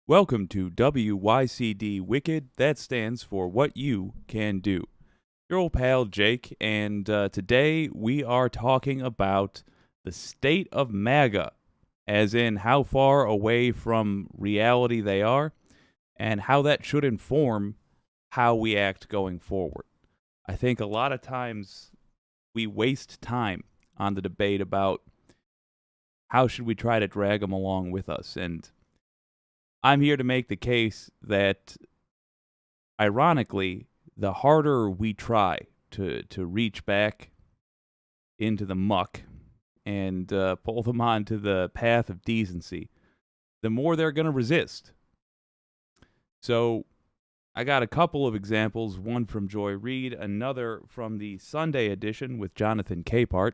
Welcome to WYCD Wicked. That stands for What You Can Do. Your old pal Jake, and today we are talking about the state of MAGA, as in how far away from reality they are, and how that should inform how we act going forward. I think a lot of times we waste time on the debate about how should we try to drag them along with us, and I'm here to make the case that, ironically, the harder we try to reach back into the muck and pull them onto the path of decency, the more they're going to resist. So I got a couple of examples, one from Joy Reid, another from the Sunday edition with Jonathan Capehart.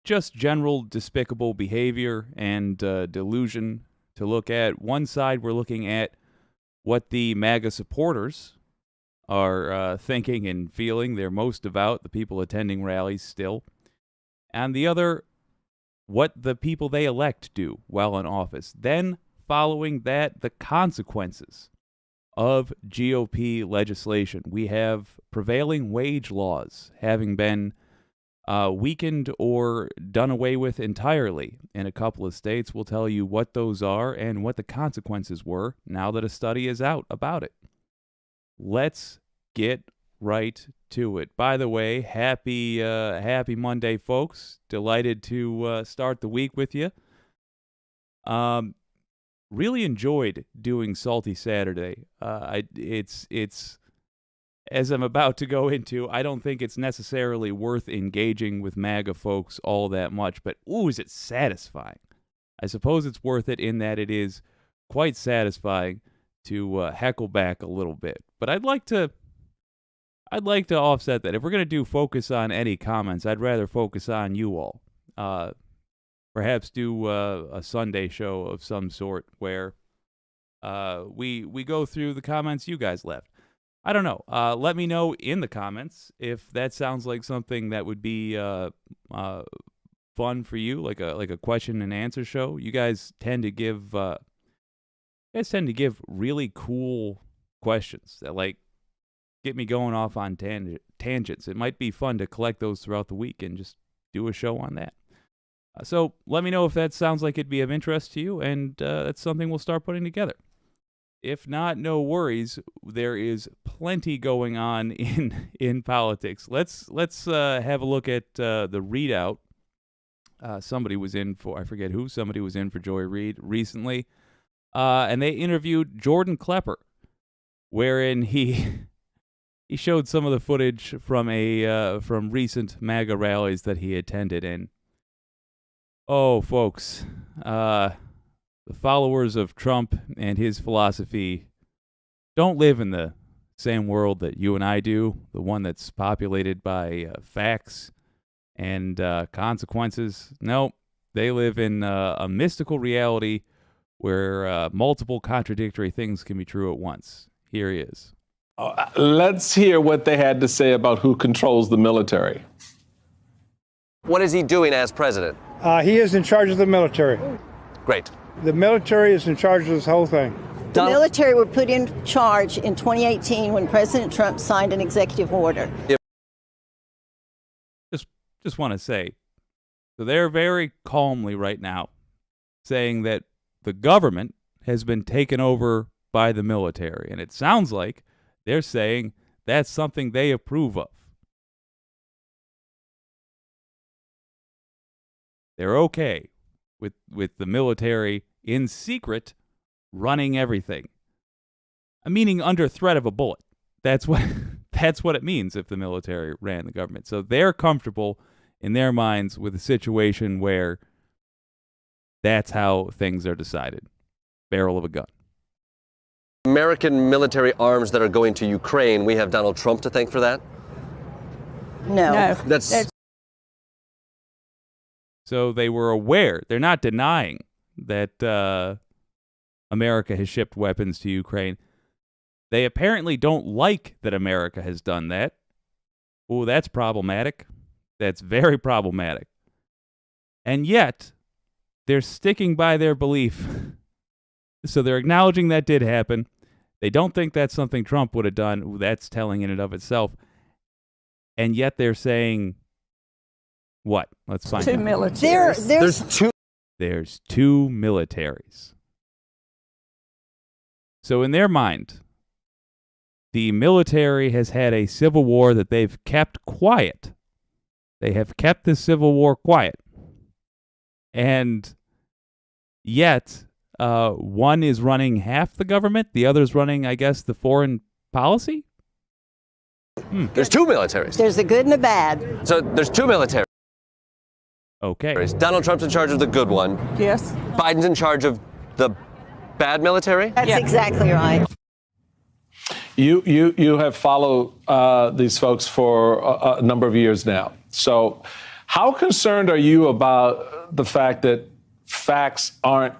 Just general despicable behavior and delusion to look at. One side, we're looking at what the MAGA supporters are thinking and feeling. They're most devout, the people attending rallies still. And the other, what the people they elect do while in office. Then, following that, the consequences of GOP legislation. We have prevailing wage laws having been weakened or done away with entirely in a couple of states. We'll tell you what those are and what the consequences were now that a study is out about it. Let's get right to it. By the way, happy Monday, folks. Delighted to start the week with you. Really enjoyed doing Salty Saturday. It's as I'm about to go into, I don't think it's necessarily worth engaging with MAGA folks all that much, but ooh, is it satisfying? I suppose it's worth it in that it is quite satisfying to heckle back a little bit. But I'd like to offset that. If we're going to do focus on any comments, I'd rather focus on you all. Perhaps do a Sunday show of some sort where we go through the comments you guys left. I don't know. Let me know in the comments if that sounds like something that would be fun for you, like a question and answer show. You guys tend to give really cool questions that like get me going off on tangents. It might be fun to collect those throughout the week and just do a show on that. So let me know if that sounds like it'd be of interest to you, and that's something we'll start putting together. If not, no worries. There is plenty going on in politics. Let's have a look at the readout. Somebody was in for, I forget who, somebody was in for Joy Reid recently, and they interviewed Jordan Klepper, wherein he showed some of the footage from recent MAGA rallies that he attended. And oh, folks, the followers of Trump and his philosophy don't live in the same world that you and I do, the one that's populated by facts and consequences. No, they live in a mystical reality where multiple contradictory things can be true at once. Here he is. Let's hear what they had to say about who controls the military. What is he doing as president? He is in charge of the military. Great. The military is in charge of this whole thing. The military were put in charge in 2018 when President Trump signed an executive order. Just want to say, so they're very calmly right now saying that the government has been taken over by the military, and it sounds like they're saying that's something they approve of. They're okay with the military in secret running everything. Meaning under threat of a bullet. That's what it means if the military ran the government. So they're comfortable in their minds with a situation where that's how things are decided. Barrel of a gun. American military arms that are going to Ukraine, we have Donald Trump to thank for that? No. That's So they were aware. They're not denying that America has shipped weapons to Ukraine. They apparently don't like that America has done that. Oh, that's problematic. That's very problematic. And yet, they're sticking by their belief So they're acknowledging that did happen. They don't think that's something Trump would have done. Ooh, that's telling in and of itself. And yet they're saying, what? Let's find out. Two militaries. There's two militaries. So in their mind, the military has had a civil war that they've kept quiet. They have kept the civil war quiet. And yet, one is running half the government, the other's running, I guess, the foreign policy? There's two militaries. There's a good and a bad. So there's two militaries. Okay. Donald Trump's in charge of the good one. Yes. Biden's in charge of the bad military? That's exactly right. You have followed these folks for a number of years now. So how concerned are you about the fact that facts aren't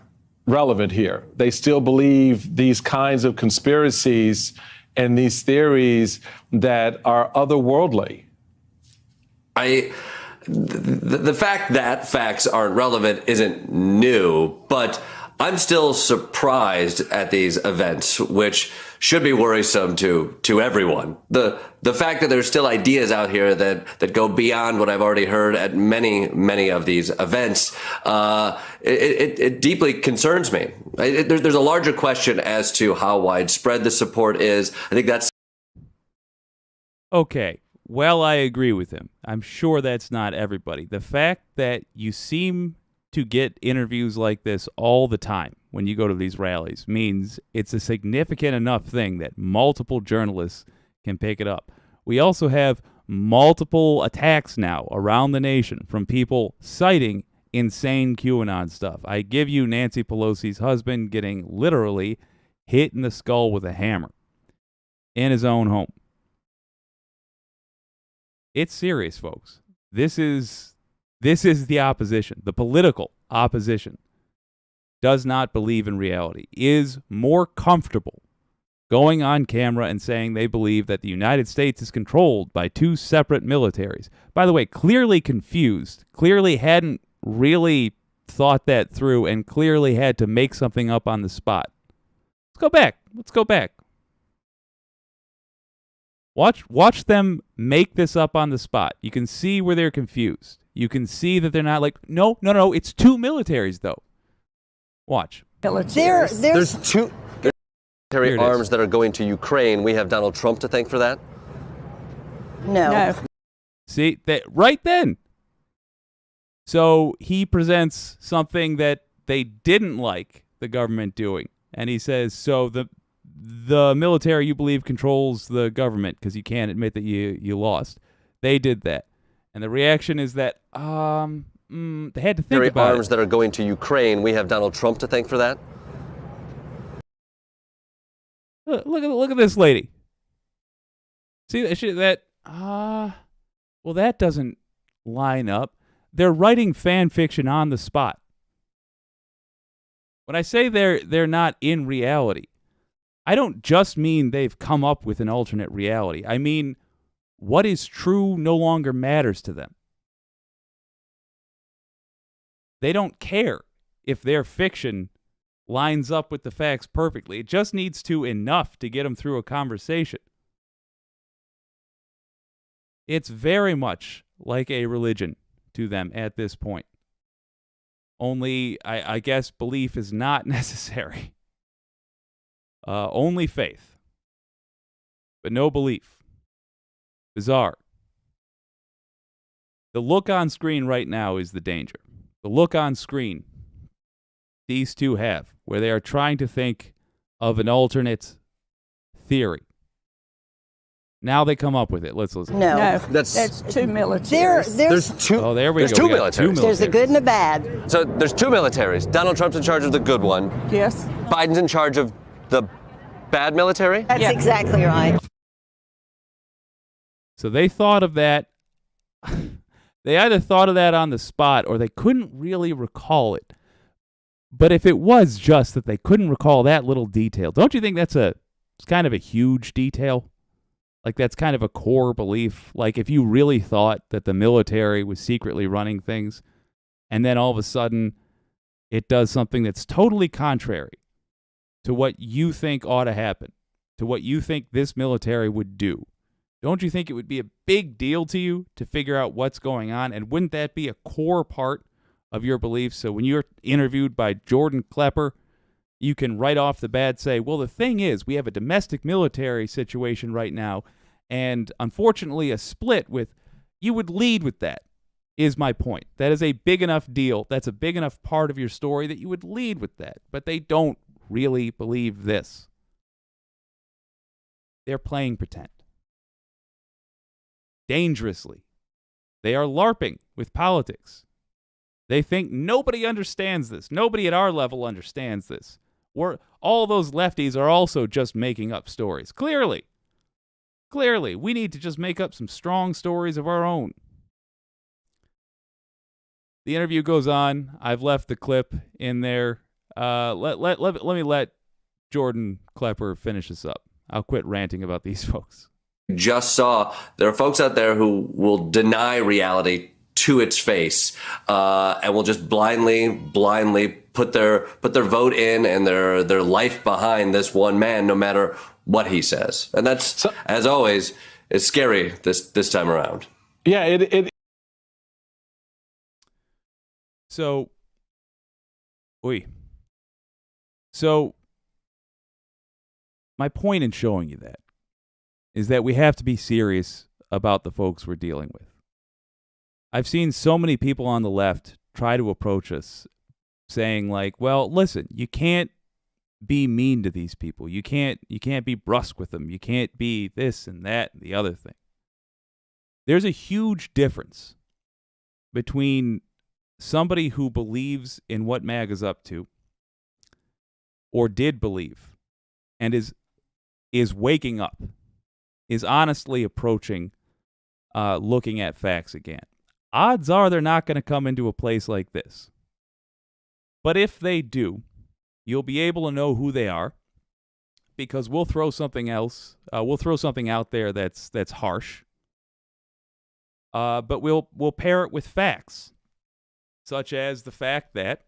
relevant here? They still believe these kinds of conspiracies and these theories that are otherworldly. The fact that facts aren't relevant isn't new, but I'm still surprised at these events, which should be worrisome to everyone. The fact that there's still ideas out here that go beyond what I've already heard at many of these events, it deeply concerns me. There's a larger question as to how widespread the support is. I think that's Okay. Well, I agree with him. I'm sure that's not everybody. The fact that you seem to get interviews like this all the time when you go to these rallies means it's a significant enough thing that multiple journalists can pick it up. We also have multiple attacks now around the nation from people citing insane QAnon stuff. I give you Nancy Pelosi's husband getting literally hit in the skull with a hammer in his own home. It's serious, folks. This is the opposition. The political opposition does not believe in reality, is more comfortable going on camera and saying they believe that the United States is controlled by two separate militaries. By the way, clearly confused, clearly hadn't really thought that through, and clearly had to make something up on the spot. Let's go back. Watch them make this up on the spot. You can see where they're confused. You can see that they're not like, no, it's two militaries, though. Watch. There's two military arms that are going to Ukraine. We have Donald Trump to thank for that. No. See, that right then. So he presents something that they didn't like the government doing. And he says, so the military, you believe, controls the government because you can't admit that you lost. They did that. And the reaction is that they had to think about arms that are going to Ukraine. We have Donald Trump to thank for that. Look at this lady. See that? Well, that doesn't line up. They're writing fan fiction on the spot. When I say they're not in reality, I don't just mean they've come up with an alternate reality. I mean, what is true no longer matters to them. They don't care if their fiction lines up with the facts perfectly. It just needs to enough to get them through a conversation. It's very much like a religion to them at this point. Only, I guess, belief is not necessary. Only faith, but no belief. Bizarre. The look on screen right now is the danger. The look on screen these two have, where they are trying to think of an alternate theory. Now they come up with it. Let's listen. No. That's two militaries. There's two. Oh, there we there's go. Two We got militaries. There's a good and a bad. So there's two militaries. Donald Trump's in charge of the good one. Yes. Biden's in charge of the bad military. That's exactly right. So they thought of that. They either thought of that on the spot or they couldn't really recall it. But if it was just that they couldn't recall that little detail, don't you think it's kind of a huge detail? Like that's kind of a core belief. Like if you really thought that the military was secretly running things and then all of a sudden it does something that's totally contrary to what you think ought to happen, to what you think this military would do, don't you think it would be a big deal to you to figure out what's going on? And wouldn't that be a core part of your beliefs? So when you're interviewed by Jordan Klepper, you can right off the bat say, well, the thing is, we have a domestic military situation right now, and unfortunately a split with, you would lead with that, is my point. That is a big enough deal. That's a big enough part of your story that you would lead with that. But they don't really believe this. They're playing pretend. Dangerously. They are LARPing with politics. They think nobody understands this. Nobody at our level understands this. All those lefties are also just making up stories. Clearly, we need to just make up some strong stories of our own. The interview goes on. I've left the clip in there. Let me let Jordan Klepper finish this up. I'll quit ranting about these folks. Just saw there are folks out there who will deny reality to its face, and will just blindly put their vote in and their life behind this one man, no matter what he says. And that's, as always, it's scary this time around. Yeah, it. So my point in showing you that is that we have to be serious about the folks we're dealing with. I've seen so many people on the left try to approach us saying like, well, listen, you can't be mean to these people. You can't be brusque with them. You can't be this and that and the other thing. There's a huge difference between somebody who believes in what MAGA's up to, or did believe, and is waking up, is honestly approaching, looking at facts again. Odds are they're not going to come into a place like this. But if they do, you'll be able to know who they are, because we'll throw something else. We'll throw something out there that's harsh. But we'll pair it with facts, such as the fact that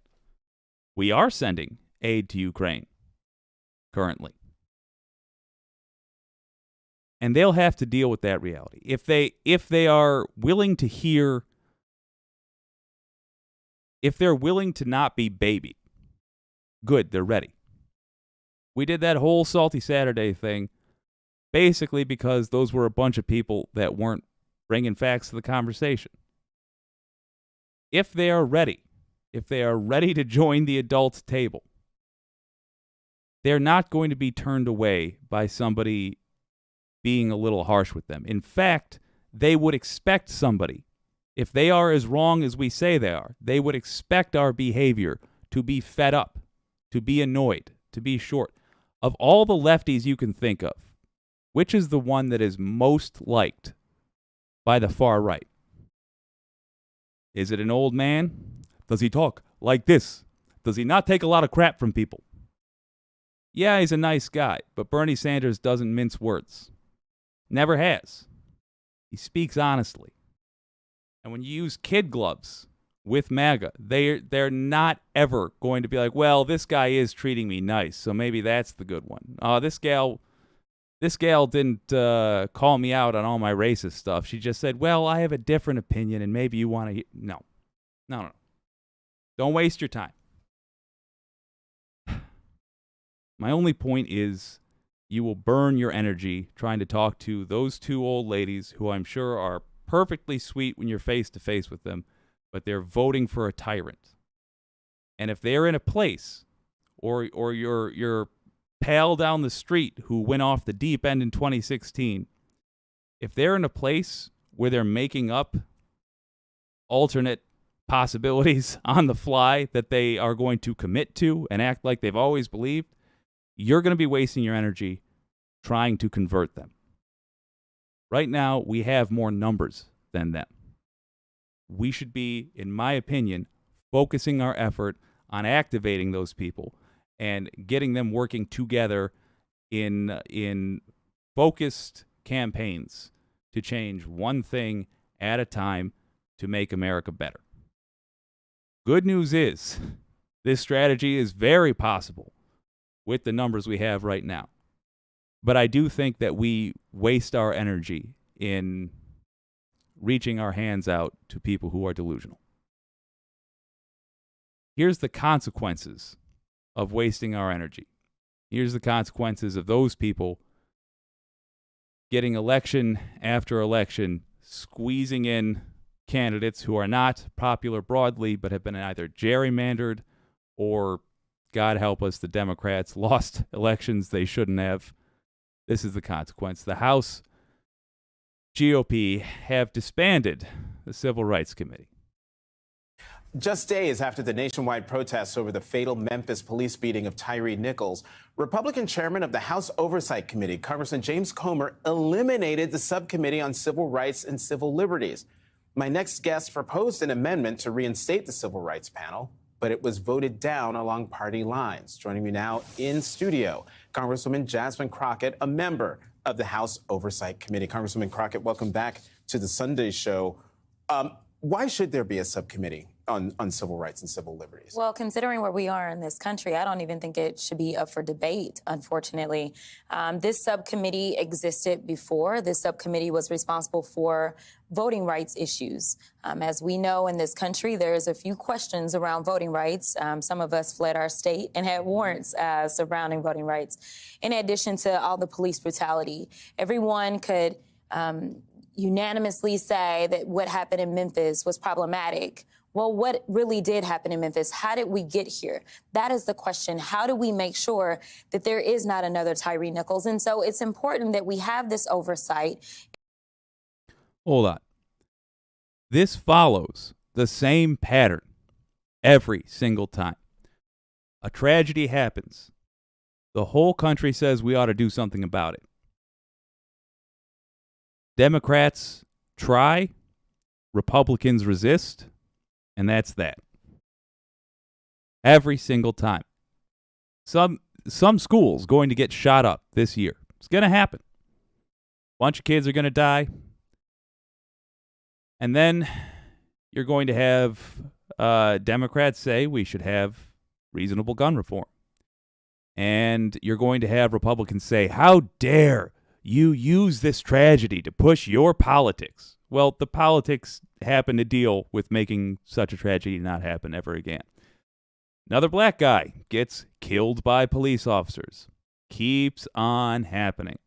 we are sending aid to Ukraine currently. And they'll have to deal with that reality. If they are willing to hear, if they're willing to not be babied, good, they're ready. We did that whole Salty Saturday thing basically because those were a bunch of people that weren't bringing facts to the conversation. If they are ready to join the adult table, they're not going to be turned away by somebody being a little harsh with them. In fact, they would expect somebody, if they are as wrong as we say they are, they would expect our behavior to be fed up, to be annoyed, to be short. Of all the lefties you can think of, which is the one that is most liked by the far right? Is it an old man? Does he talk like this? Does he not take a lot of crap from people? Yeah, he's a nice guy, but Bernie Sanders doesn't mince words. Never has. He speaks honestly. And when you use kid gloves with MAGA, they're not ever going to be like, well, this guy is treating me nice, so maybe that's the good one. This gal didn't call me out on all my racist stuff. She just said, well, I have a different opinion, and maybe you want to... No. Don't waste your time. My only point is you will burn your energy trying to talk to those two old ladies who I'm sure are perfectly sweet when you're face to face with them, but they're voting for a tyrant. And if they're in a place, or your pal down the street who went off the deep end in 2016, if they're in a place where they're making up alternate possibilities on the fly that they are going to commit to and act like they've always believed, you're going to be wasting your energy trying to convert them. Right now, we have more numbers than them. We should be, in my opinion, focusing our effort on activating those people and getting them working together in focused campaigns to change one thing at a time to make America better. Good news is, this strategy is very possible with the numbers we have right now. But I do think that we waste our energy in reaching our hands out to people who are delusional. Here's the consequences of wasting our energy. Here's the consequences of those people getting election after election, squeezing in candidates who are not popular broadly, but have been either gerrymandered or, God help us, the Democrats lost elections they shouldn't have. This is the consequence. The House GOP have disbanded the Civil Rights Committee. Just days after the nationwide protests over the fatal Memphis police beating of Tyree Nichols, Republican chairman of the House Oversight Committee, Congressman James Comer, eliminated the subcommittee on civil rights and civil liberties. My next guest proposed an amendment to reinstate the civil rights panel, but it was voted down along party lines. Joining me now in studio, Congresswoman Jasmine Crockett, a member of the House Oversight Committee. Congresswoman Crockett, welcome back to the Sunday Show. Why should there be a subcommittee on civil rights and civil liberties? Well, considering where we are in this country, I don't even think it should be up for debate, unfortunately. This subcommittee existed before. This subcommittee was responsible for voting rights issues. As we know in this country, there's a few questions around voting rights. Some of us fled our state and had warrants surrounding voting rights. In addition to all the police brutality, everyone could unanimously say that what happened in Memphis was problematic. Well, what really did happen in Memphis? How did we get here? That is the question. How do we make sure that there is not another Tyree Nichols? And so it's important that we have this oversight. Hold on. This follows the same pattern every single time. A tragedy happens. The whole country says we ought to do something about it. Democrats try, Republicans resist, and that's that. Every single time. Some schools going to get shot up this year. It's going to happen. A bunch of kids are going to die. And then you're going to have Democrats say we should have reasonable gun reform. And you're going to have Republicans say, how dare you use this tragedy to push your politics. Well, the politics happen to deal with making such a tragedy not happen ever again. Another black guy gets killed by police officers. Keeps on happening.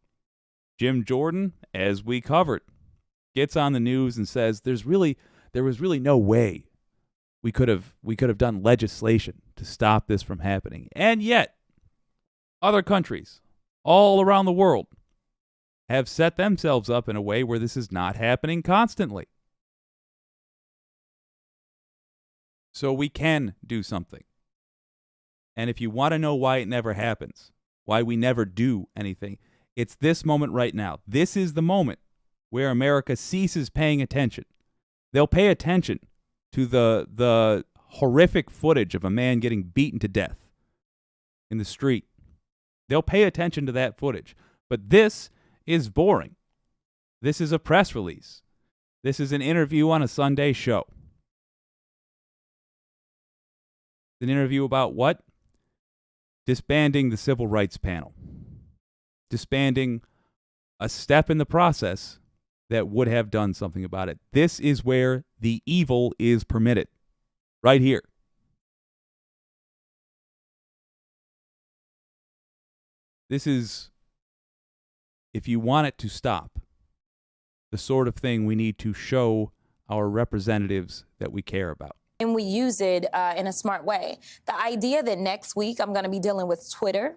Jim Jordan, as we covered, gets on the news and says there was really no way we could have done legislation to stop this from happening. And yet, other countries all around the world have set themselves up in a way where this is not happening constantly. So we can do something. And if you want to know why it never happens, why we never do anything, it's this moment right now. This is the moment where America ceases paying attention. They'll pay attention to the horrific footage of a man getting beaten to death in the street. They'll pay attention to that footage. But this is boring. This is a press release. This is an interview on a Sunday show. An interview about what? Disbanding the Civil Rights Panel. Disbanding a step in the process that would have done something about it. This is where the evil is permitted. Right here. This is, if you want it to stop, the sort of thing we need to show our representatives that we care about. And we use it in a smart way. The idea that next week I'm going to be dealing with Twitter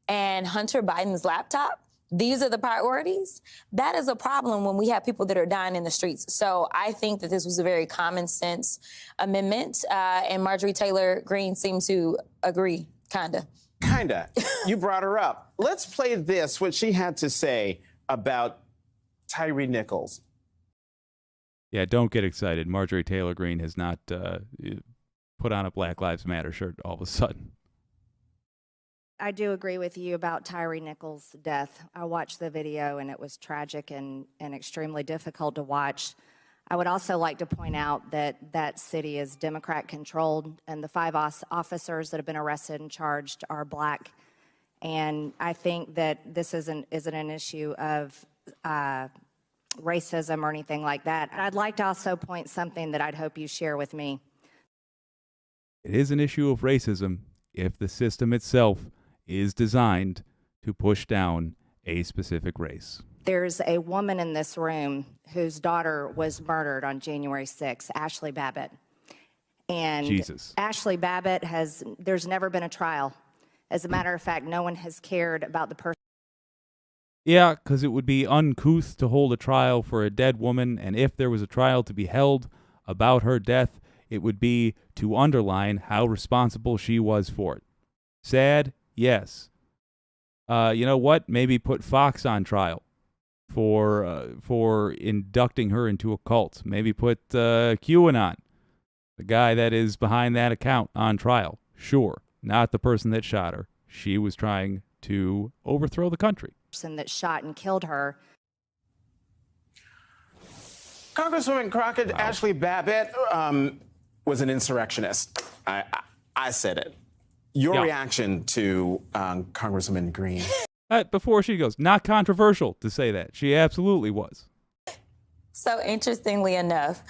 and Hunter Biden's laptop, these are the priorities, that is a problem when we have people that are dying in the streets. So I think that this was a very common sense amendment, and Marjorie Taylor Greene seemed to agree, kinda. Kinda. You brought her up. Let's play this, what she had to say about Tyree Nichols. Yeah, don't get excited. Marjorie Taylor Greene has not put on a Black Lives Matter shirt all of a sudden. I do agree with you about Tyree Nichols' death. I watched the video, and it was tragic and extremely difficult to watch. I would also like to point out that that city is Democrat-controlled, and the 5 officers that have been arrested and charged are Black And I think that this isn't an issue of racism or anything like that. I'd like to also point something that I'd hope you share with me. It is an issue of racism if the system itself is designed to push down a specific race. There's a woman in this room whose daughter was murdered on January 6th, Ashley Babbitt. And Jesus. Ashley Babbitt there's never been a trial. As a matter of fact, no one has cared about the person. Yeah, because it would be uncouth to hold a trial for a dead woman, and if there was a trial to be held about her death, it would be to underline how responsible she was for it. Sad? Yes. You know what? Maybe put Fox on trial for inducting her into a cult. Maybe put QAnon, the guy that is behind that account, on trial. Sure, not the person that shot her. She was trying to overthrow the country. Person that shot and killed her. Congresswoman Crockett, wow. Ashley Babbitt was an insurrectionist. I said it. Your reaction to Congresswoman Green? Before she goes, not controversial to say that. She absolutely was. So interestingly enough,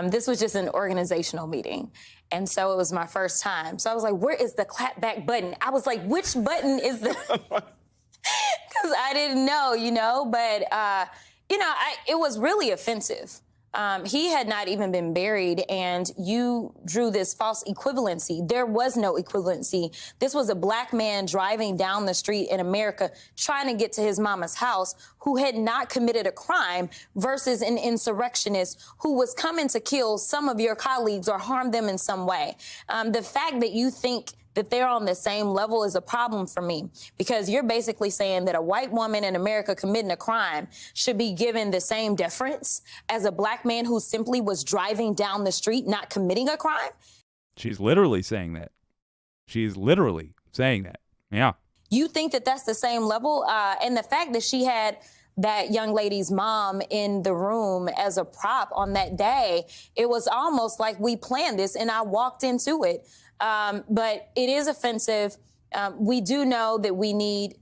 this was just an organizational meeting. And so it was my first time. So I was like, where is the clapback button? I was like, which button is the... Because I didn't know, but, it was really offensive. He had not even been buried, and you drew this false equivalency. There was no equivalency. This was a black man driving down the street in America trying to get to his mama's house who had not committed a crime versus an insurrectionist who was coming to kill some of your colleagues or harm them in some way. The fact that you think that they're on the same level is a problem for me, because you're basically saying that a white woman in America committing a crime should be given the same deference as a black man who simply was driving down the street, not committing a crime. She's literally saying that. She's literally saying that. Yeah. You think that that's the same level? And the fact that she had that young lady's mom in the room as a prop on that day, it was almost like we planned this and I walked into it. But it is offensive. We do know that we need,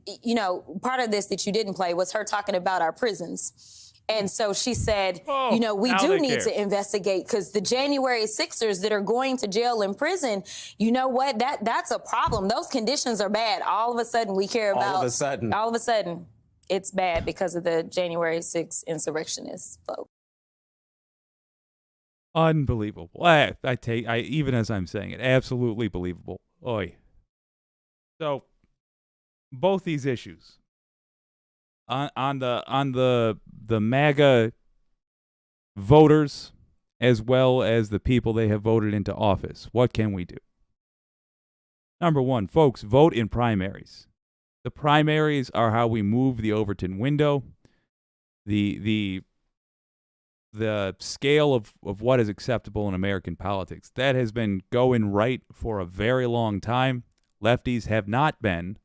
part of this that you didn't play was her talking about our prisons. And so she said, we do need to investigate, because the January 6ers that are going to jail and prison, you know what? That's a problem. Those conditions are bad. All of a sudden we care about. All of a sudden it's bad because of the January 6th insurrectionists, folks. Unbelievable. I even as I'm saying it, absolutely believable. Oy. So both these issues on the MAGA voters as well as the people they have voted into office. What can we do? Number one, folks, vote in primaries. The primaries are how we move the Overton window. The scale of what is acceptable in American politics. That has been going right for a very long time. Lefties have not been,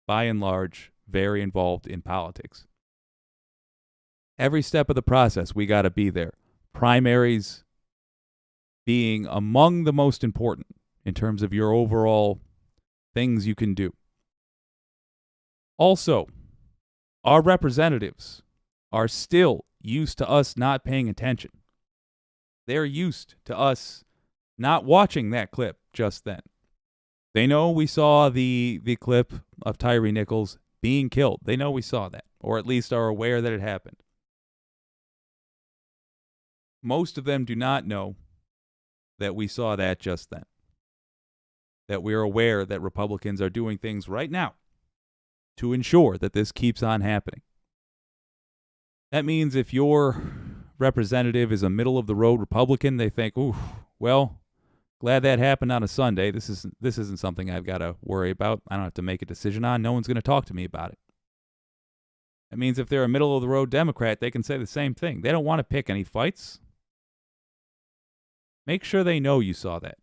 by and large, very involved in politics. Every step of the process, we got to be there. Primaries being among the most important in terms of your overall things you can do. Also, our representatives are still used to us not paying attention. They're used to us not watching that clip just then. They know we saw the clip of Tyre Nichols being killed. They know we saw that, or at least are aware that it happened. Most of them do not know that we saw that just then. That we're aware that Republicans are doing things right now to ensure that this keeps on happening. That means if your representative is a middle-of-the-road Republican, they think, ooh, well, glad that happened on a Sunday. This isn't something I've got to worry about. I don't have to make a decision on. No one's going to talk to me about it. That means if they're a middle-of-the-road Democrat, they can say the same thing. They don't want to pick any fights. Make sure they know you saw that.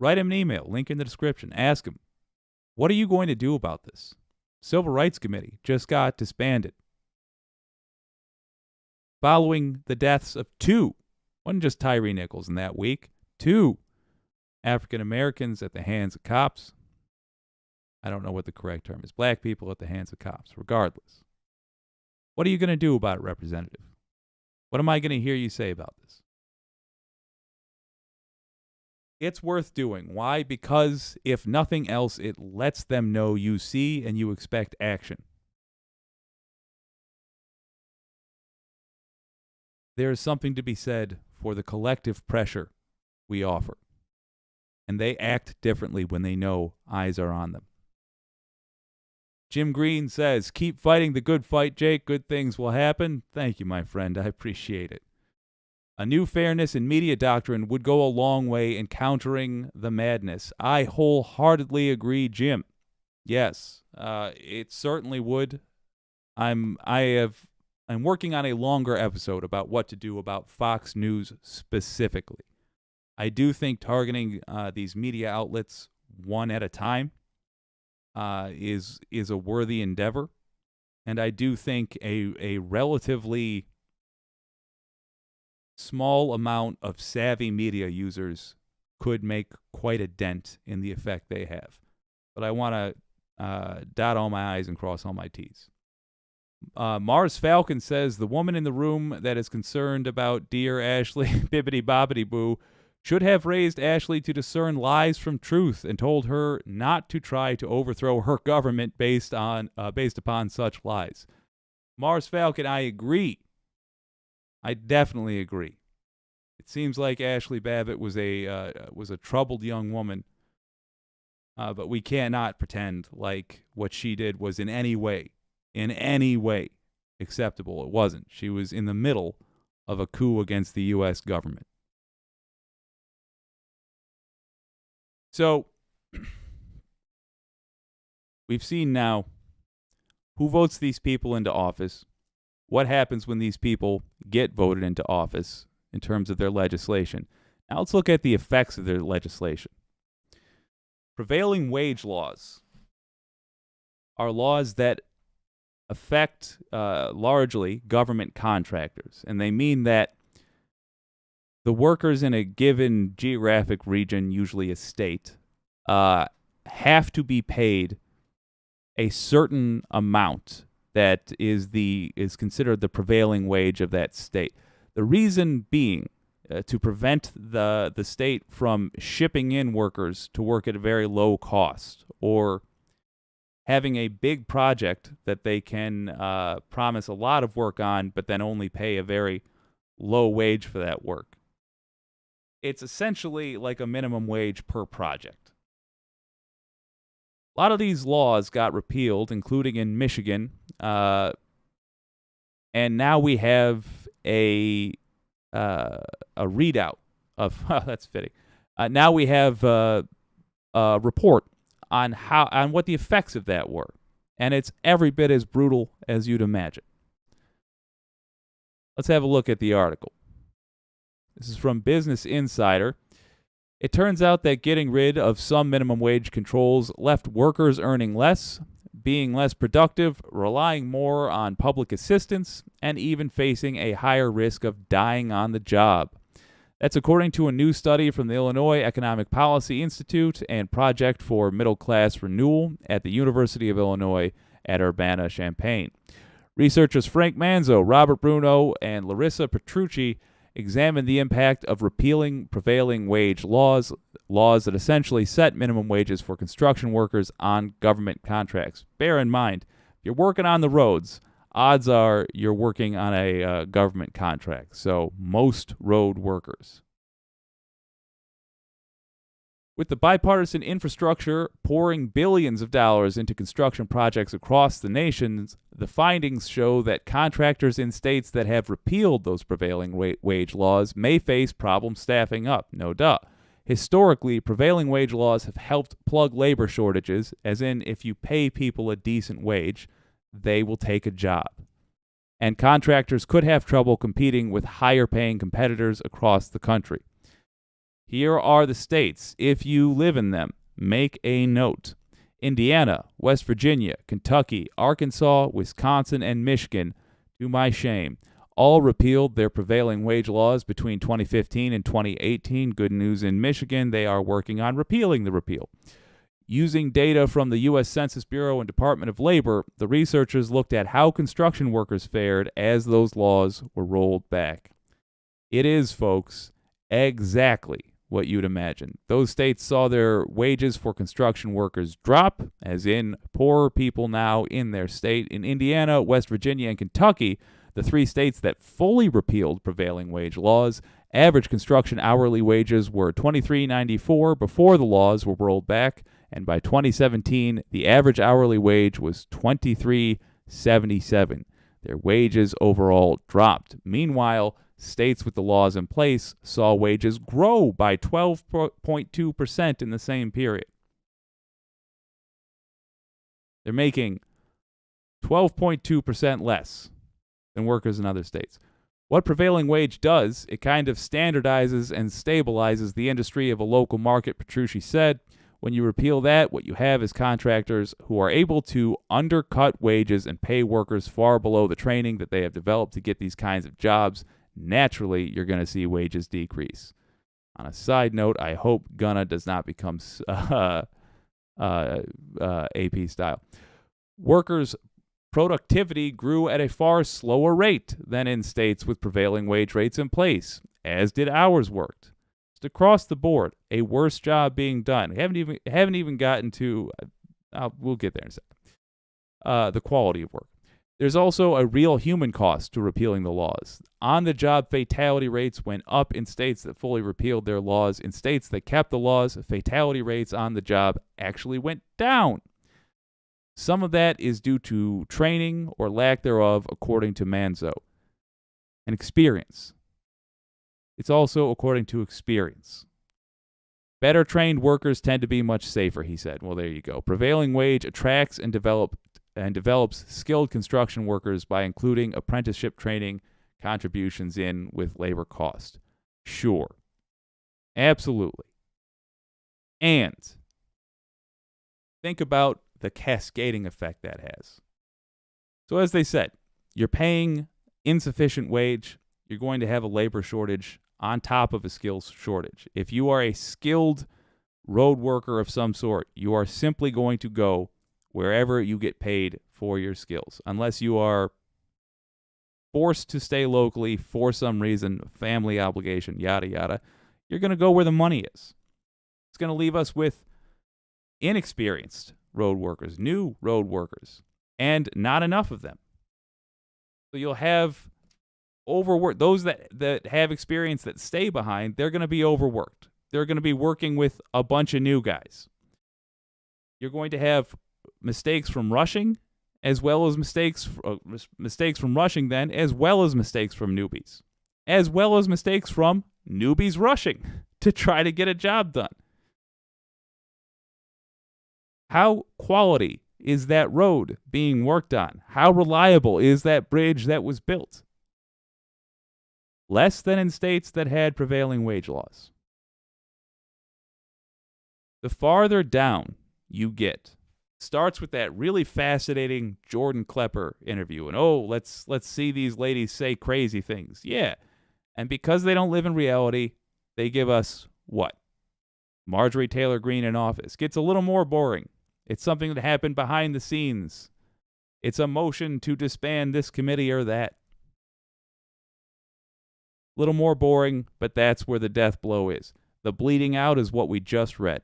Write him an email, link in the description. Ask him, what are you going to do about this? Civil Rights Committee just got disbanded following the deaths of two, wasn't just Tyre Nichols in that week, two African Americans at the hands of cops. I don't know what the correct term is. Black people at the hands of cops, regardless. What are you going to do about it, Representative? What am I going to hear you say about this? It's worth doing. Why? Because if nothing else, it lets them know you see and you expect action. There is something to be said for the collective pressure we offer. And they act differently when they know eyes are on them. Jim Green says, keep fighting the good fight, Jake. Good things will happen. Thank you, my friend. I appreciate it. A new fairness in media doctrine would go a long way in countering the madness. I wholeheartedly agree, Jim. Yes, it certainly would. I'm working on a longer episode about what to do about Fox News specifically. I do think targeting these media outlets one at a time is a worthy endeavor, and I do think a relatively small amount of savvy media users could make quite a dent in the effect they have. But I want to dot all my I's and cross all my T's. Mars Falcon says, the woman in the room that is concerned about dear Ashley bibbity bobbity boo should have raised Ashley to discern lies from truth and told her not to try to overthrow her government based upon such lies. Mars Falcon, I agree. I definitely agree. It seems like Ashley Babbitt was a troubled young woman, but we cannot pretend like what she did was in any way acceptable. It wasn't. She was in the middle of a coup against the U.S. government. So, we've seen now who votes these people into office, what happens when these people get voted into office in terms of their legislation. Now let's look at the effects of their legislation. Prevailing wage laws are laws that affect largely government contractors, and they mean that the workers in a given geographic region, usually a state, have to be paid a certain amount that is considered the prevailing wage of that state. The reason being to prevent the state from shipping in workers to work at a very low cost, or having a big project that they can promise a lot of work on, but then only pay a very low wage for that work. It's essentially like a minimum wage per project. A lot of these laws got repealed, including in Michigan, and now we have a readout of that's fitting. Now we have a report on what the effects of that were, and it's every bit as brutal as you'd imagine. Let's have a look at the article. This is from Business Insider. It turns out that getting rid of some minimum wage controls left workers earning less, being less productive, relying more on public assistance, and even facing a higher risk of dying on the job. That's according to a new study from the Illinois Economic Policy Institute and Project for Middle Class Renewal at the University of Illinois at Urbana-Champaign. Researchers Frank Manzo, Robert Bruno, and Larissa Petrucci examined the impact of repealing prevailing wage laws that essentially set minimum wages for construction workers on government contracts. Bear in mind, if you're working on the roads, odds are you're working on a government contract. So most road workers. With the bipartisan infrastructure pouring billions of dollars into construction projects across the nation, the findings show that contractors in states that have repealed those prevailing wage laws may face problems staffing up. No duh. Historically, prevailing wage laws have helped plug labor shortages, as in if you pay people a decent wage, they will take a job. And contractors could have trouble competing with higher-paying competitors across the country. Here are the states. If you live in them, make a note. Indiana, West Virginia, Kentucky, Arkansas, Wisconsin, and Michigan, to my shame, all repealed their prevailing wage laws between 2015 and 2018. Good news in Michigan, they are working on repealing the repeal. Using data from the U.S. Census Bureau and Department of Labor, the researchers looked at how construction workers fared as those laws were rolled back. It is, folks, exactly what you'd imagine. Those states saw their wages for construction workers drop, as in poorer people now in their state. In Indiana, West Virginia, and Kentucky, the three states that fully repealed prevailing wage laws, average construction hourly wages were $23.94 before the laws were rolled back, and by 2017, the average hourly wage was $23.77. Their wages overall dropped. Meanwhile, states with the laws in place saw wages grow by 12.2% in the same period. They're making 12.2% less than workers in other states. What prevailing wage does, it kind of standardizes and stabilizes the industry of a local market, Petrucci said. When you repeal that, what you have is contractors who are able to undercut wages and pay workers far below the training that they have developed to get these kinds of jobs. Naturally, you're going to see wages decrease. On a side note, I hope Gunna does not become AP style. Workers' productivity grew at a far slower rate than in states with prevailing wage rates in place, as did hours worked. Just across the board, a worse job being done. Haven't even gotten to. We'll get there in a second. The quality of work. There's also a real human cost to repealing the laws. On-the-job fatality rates went up in states that fully repealed their laws. In states that kept the laws, fatality rates on the job actually went down. Some of that is due to training or lack thereof, according to Manzo, and experience. It's also according to experience. Better trained workers tend to be much safer, he said. Well, there you go. Prevailing wage attracts and develops skilled construction workers by including apprenticeship training contributions in with labor cost. Sure. Absolutely. And think about the cascading effect that has. So as they said, you're paying insufficient wage, you're going to have a labor shortage on top of a skills shortage. If you are a skilled road worker of some sort, you are simply going to go wherever you get paid for your skills, unless you are forced to stay locally for some reason, family obligation, yada, yada. You're going to go where the money is. It's going to leave us with inexperienced road workers, new road workers, and not enough of them. So you'll have overworked. Those that have experience that stay behind, they're going to be overworked. They're going to be working with a bunch of new guys. You're going to have mistakes from rushing, as well as mistakes from rushing then, as well as mistakes from newbies, as well as mistakes from newbies rushing to try to get a job done. How quality is that road being worked on? How reliable is that bridge that was built? Less than in states that had prevailing wage laws. The farther down you get, starts with that really fascinating Jordan Klepper interview. And let's see these ladies say crazy things. Yeah. And because they don't live in reality, they give us what? Marjorie Taylor Greene in office. Gets a little more boring. It's something that happened behind the scenes. It's a motion to disband this committee or that. A little more boring, but that's where the death blow is. The bleeding out is what we just read.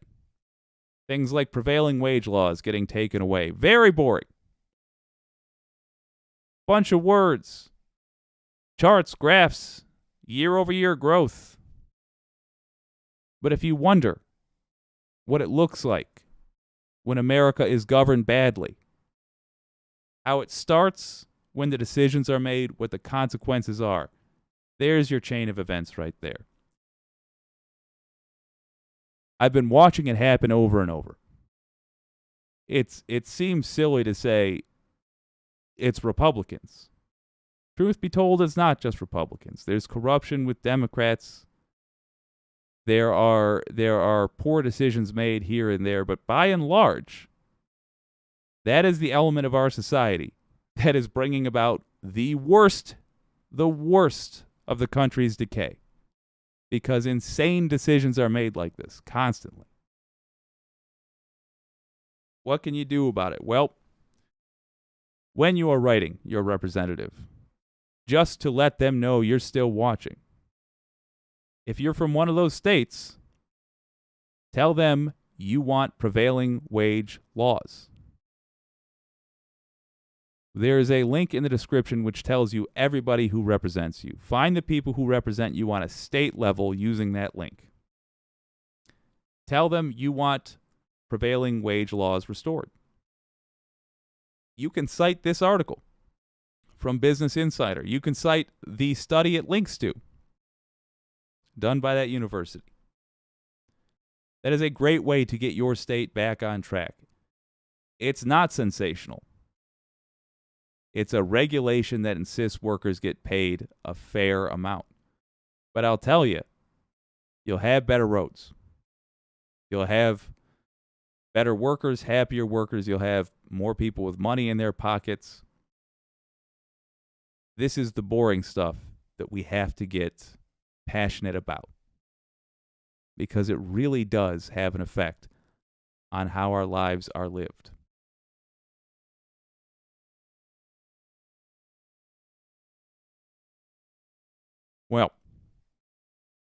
Things like prevailing wage laws getting taken away. Very boring. Bunch of words. Charts, graphs, year-over-year growth. But if you wonder what it looks like when America is governed badly, how it starts when the decisions are made, what the consequences are, there's your chain of events right there. I've been watching it happen over and over. It seems silly to say it's Republicans. Truth be told, it's not just Republicans. There's corruption with Democrats. There are poor decisions made here and there, but by and large, that is the element of our society that is bringing about the worst of the country's decay. Because insane decisions are made like this constantly. What can you do about it? Well, when you are writing your representative, just to let them know you're still watching. If you're from one of those states, tell them you want prevailing wage laws. There is a link in the description which tells you everybody who represents you. Find the people who represent you on a state level using that link. Tell them you want prevailing wage laws restored. You can cite this article from Business Insider. You can cite the study it links to, done by that university. That is a great way to get your state back on track. It's not sensational. It's a regulation that insists workers get paid a fair amount. But I'll tell you, you'll have better roads. You'll have better workers, happier workers. You'll have more people with money in their pockets. This is the boring stuff that we have to get passionate about, because it really does have an effect on how our lives are lived. Well,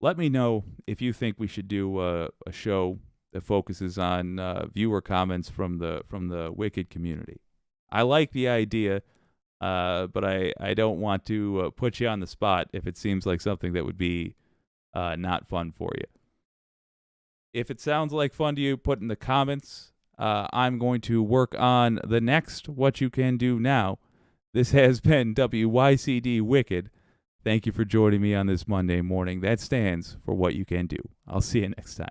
let me know if you think we should do a show that focuses on viewer comments from the Wicked community. I like the idea, but I don't want to put you on the spot if it seems like something that would be not fun for you. If it sounds like fun to you, put in the comments. I'm going to work on the next What You Can Do Now. This has been WYCD Wicked. Thank you for joining me on this Monday morning. That stands for What You Can Do. I'll see you next time.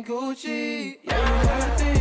Gucci, yeah, you got